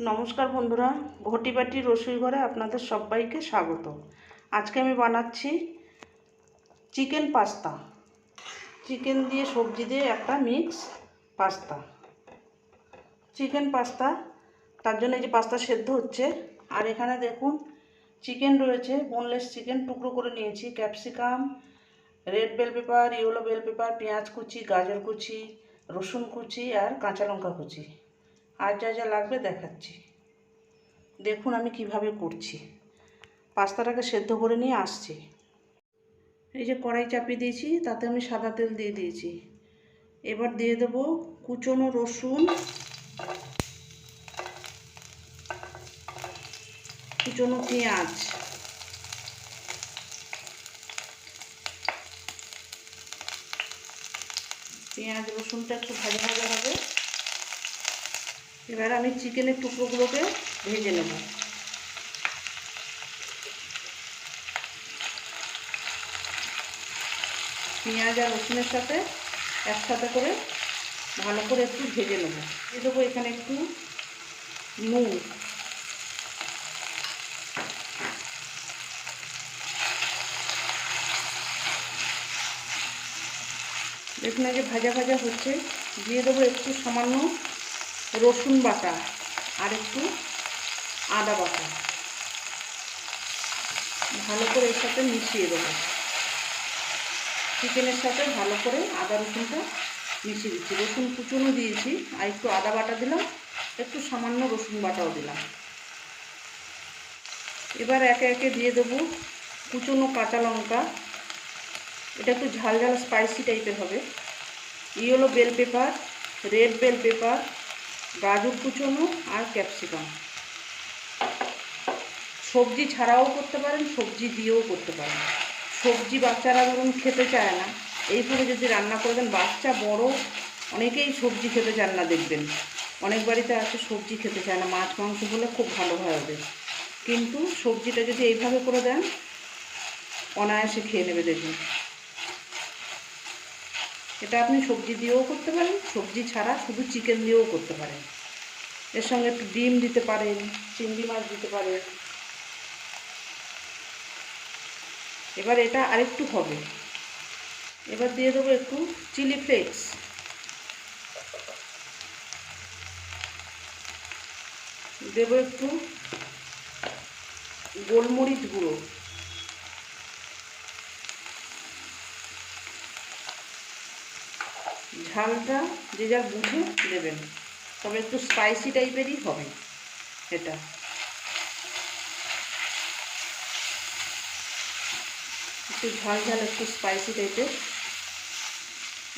নমস্কার বন্ধুরা, ঘটি বাটির রসুই ঘরে আপনাদের সবাইকে স্বাগত। আজকে আমি বানাচ্ছি চিকেন পাস্তা। চিকেন দিয়ে সবজি দিয়ে একটা মিক্স পাস্তা। চিকেন পাস্তা, তার জন্য এই যে পাস্তা সেদ্ধ হচ্ছে। আর এখানে দেখুন চিকেন রয়েছে, বোনলেস চিকেন টুকরো করে নিয়েছি। Capsicum, red bell pepper, yellow bell pepper, পেঁয়াজ কুচি, গাজর কুচি, রসুন কুচি আর কাঁচা লঙ্কা কুচি। আর যা যা লাগবে দেখাচ্ছি। দেখুন আমি কিভাবে করছি। পাস্তাটাকে সেদ্ধ করে নিয়ে আসছি। এই যে কড়াই চাপিয়ে দিয়েছি, তাতে আমি সাদা তেল দিয়ে দিয়েছি। এবার দিয়ে দেবো কুচনো রসুন, কুচনো পেঁয়াজ, রসুনটা একটু ভাজা ভাজা হবে। এবার আমি চিকেনের টুকরোগুলোকে ভেজে নেব। পেঁয়াজ আর রসুনের সাথে একসাথে করে ভালো করে একটু ভেজে নেব। দিয়ে দেবো এখানে একটু নুন, দেখুন এই যে ভাজা ভাজা হচ্ছে। দিয়ে দেবো একটু সামান্য রসুন বাটা আর একটু আদা বাটা, ভালো করে এর সাথে মিশিয়ে দেবো। চিকেনের সাথে ভালো করে আদা রসুনটা মিশিয়ে দিচ্ছি। রসুন কুচুনো দিয়েছি আর একটু আদা বাটা দিলাম, একটু সামান্য রসুন বাটাও দিলাম। এবার একে একে দিয়ে দেবো কুচুনো কাঁচা লঙ্কা। এটা একটু ঝাল ঝাল স্পাইসি টাইপের হবে। Yellow bell pepper, red bell pepper, গাজর কুচনো আর ক্যাপসিকাম। সবজি ছাড়াও করতে পারেন, সবজি দিয়েও করতে পারেন। সবজি বাচ্চারা ধরুন খেতে চায় না, এইভাবে যদি রান্না করে দেন, বাচ্চা বড় অনেকেই সবজি খেতে চান না। দেখবেন অনেক বাড়িতে আছে সবজি খেতে চায় না, মাছ মাংস হলে খুব ভালো হয় ওদের। কিন্তু সবজিটা যদি এইভাবে করে দেন, অনায়াসে খেয়ে নেবে দেখুন। এটা আপনি সবজি দিয়েও করতে পারেন, সবজি ছাড়া শুধু চিকেন দিয়েও করতে পারেন। এর সঙ্গে একটু ডিম দিতে পারেন, চিংড়ি মাছ দিতে পারেন। এবার এটা আরেকটু হবে। এবার দিয়ে দেবো একটু চিলি ফ্লেক্স, দেবো একটু গোলমরিচ গুঁড়ো, ঝালটা যে যার বুঝে দেবেন, তবে একটু স্পাইসি টাইপেরই হবে এটা। একটু ঝাল ঝাল, একটু স্পাইসি টাইপের।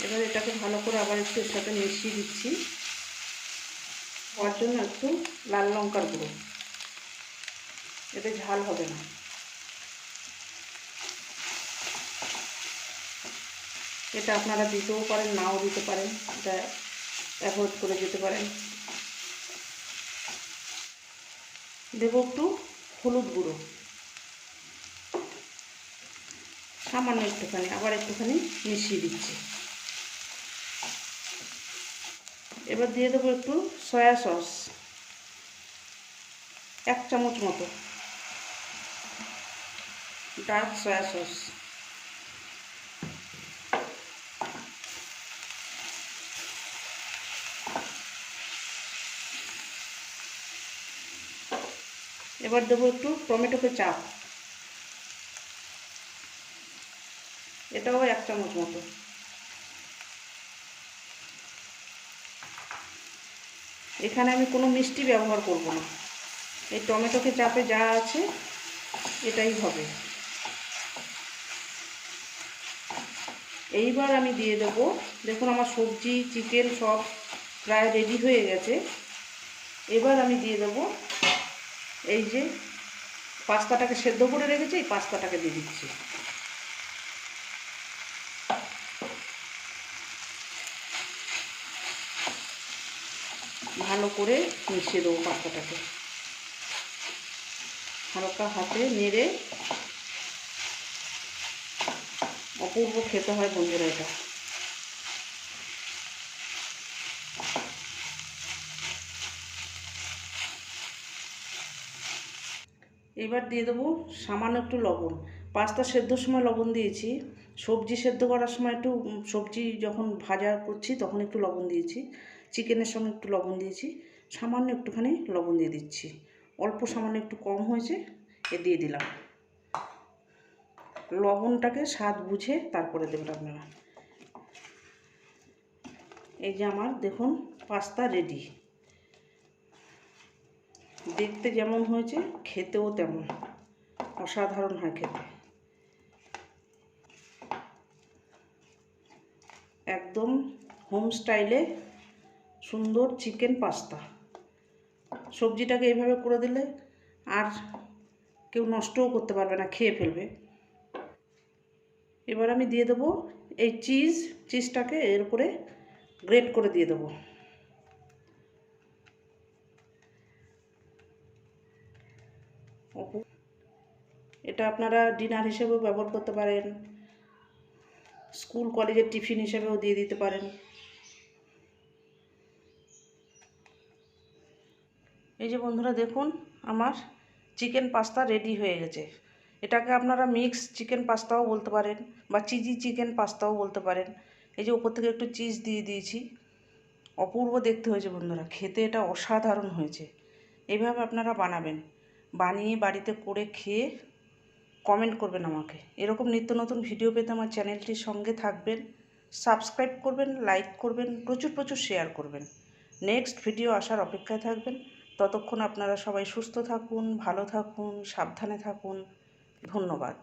এবার এটাকে ভালো করে আবার একটু এর সাথে মিশিয়ে দিচ্ছি। হওয়ার জন্য একটু লাল লঙ্কার গুঁড়ো, এতে ঝাল হবে না। এটা আপনারা দিতেও পারেন, নাও দিতে পারেন, এটা অ্যাভয়েড করে যেতে পারেন। দেবো একটু হলুদ গুঁড়ো, সামান্য একটুখানি, আবার একটুখানি মিশিয়ে দিচ্ছি। এবার দিয়ে দেবো একটু সয়া সস, 1 চামচ মতো ডার্ক সয়া সস। এবার দেবো একটু টমেটো কেচাপ, এটাও 1 চামচ মতো। এখানে আমি কোনো মিষ্টি ব্যবহার করব না, এই টমেটো কেচাপে যা আছে এটাই হবে। এইবার আমি দিয়ে দেবো, দেখুন আমার সবজি চিকেন সব প্রায় রেডি হয়ে গেছে। এবার আমি দিয়ে দেবো এই যে পাস্তাটাকে সেদ্ধ করে রেখেছি, এই পাস্তাটাকে দিয়ে দিচ্ছি। ভালো করে মিশিয়ে দেবো পাস্তাটাকে, হালকা হাতে নেড়ে। অপূর্ব খেতে হয় বন্ধুরা এটা। এবার দিয়ে দেবো সামান্য একটু লবণ। পাস্তা সেদ্ধর সময় লবণ দিয়েছি, সবজি সেদ্ধ করার সময় একটু, সবজি যখন ভাজা করছি তখন একটু লবণ দিয়েছি, চিকেনের সঙ্গে একটু লবণ দিয়েছি, সামান্য একটুখানি লবণ দিয়ে দিচ্ছি। অল্প সামান্য একটু কম হয়েছে, দিয়ে দিলাম। লবণটাকে স্বাদ বুঝে তারপরে দেবেন আপনারা। এই যে আমার দেখুন পাস্তা রেডি। দেখতে যেমন হয়েছে খেতেও তেমন অসাধারণ হয় খেতে। একদম হোম স্টাইলে সুন্দর চিকেন পাস্তা। সবজিটাকে এইভাবে করে দিলে আর কেউ নষ্টও করতে পারবে না, খেয়ে ফেলবে। এবার আমি দিয়ে দেবো এই চিজটাকে এর উপরে গ্রেট করে দিয়ে দেবো। এটা আপনারা ডিনার হিসেবেও ব্যবহার করতে পারেন, স্কুল কলেজের টিফিন হিসেবেও দিয়ে দিতে পারেন। এই যে বন্ধুরা দেখুন আমার চিকেন পাস্তা রেডি হয়ে গেছে। এটাকে আপনারা মিক্স চিকেন পাস্তাও বলতে পারেন বা চিজি চিকেন পাস্তাও বলতে পারেন। এই যে উপর থেকে একটু চিজ দিয়ে দিয়েছি, অপূর্ব দেখতে হয়েছে বন্ধুরা, খেতে এটা অসাধারণ হয়েছে। এইভাবে আপনারা বানাবেন, বানিয়ে বাড়িতে করে খেয়ে কমেন্ট করবেন আমাকে। এরকম নিত্য নতুন ভিডিও পেতে আমার চ্যানেলটির সঙ্গে থাকবেন, সাবস্ক্রাইব করবেন, লাইক করবেন, প্রচুর প্রচুর শেয়ার করবেন। নেক্সট ভিডিও আসার অপেক্ষায় থাকবেন। ততক্ষণ আপনারা সবাই সুস্থ থাকুন, ভালো থাকুন, সাবধানে থাকুন। ধন্যবাদ।